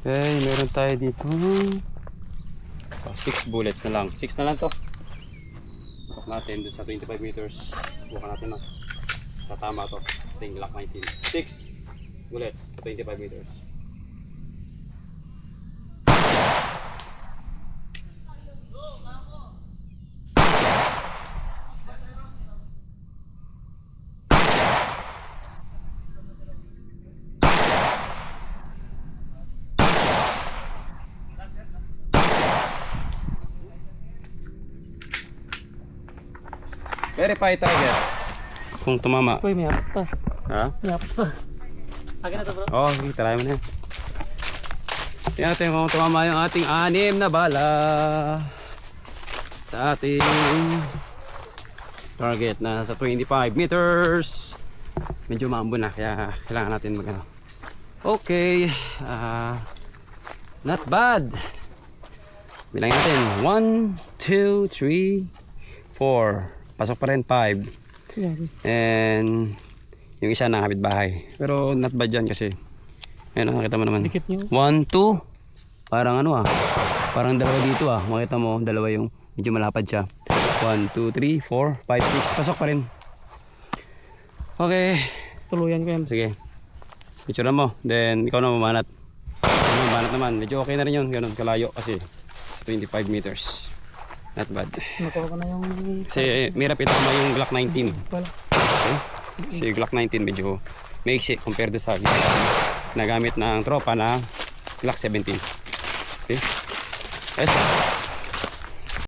Okay, meron tayo dito. 6 bullets na lang. 6 na lang to. Buka natin doon sa 25 meters. Buka natin na. Tatama to. Ting Glock 19. 6 bullets sa 25 meters. Verify target. Kung tumama. Uy, may hapot pa. Ha? May hapot pa. Akin na to bro. Oo, sige, try mo na yan. Tingnan natin kung tumama yung ating 6 na bala sa ating target na sa 25 meters. Medyo maambo na kaya kailangan natin mag ano. Okay, not bad. Bilangin natin 1, 2, 3, 4. Pasok pa rin 5. And yung isa na kapitbahay. Pero not bad yan kasi ayun, nakita mo naman. Dikit nyo. 1, 2. Parang ano parang dalawa dito makita mo, dalawa yung medyo malapad siya. 1, 2, 3, 4, 5, 6. Pasok pa rin. Okay. Tuluyan ko yan. Sige. Picture mo. Then ikaw na mamanat. Mamanat naman. Medyo okay na rin yun. Ganun kalayo kasi sa 25 meters. Not bad. Nakuha ko na yung... Kasi mirap ito mo yung Glock 19. Wala. Okay? Si Glock 19 medyo maiksi compared sa nagamit ng tropa na Glock 17. Okay? Yes.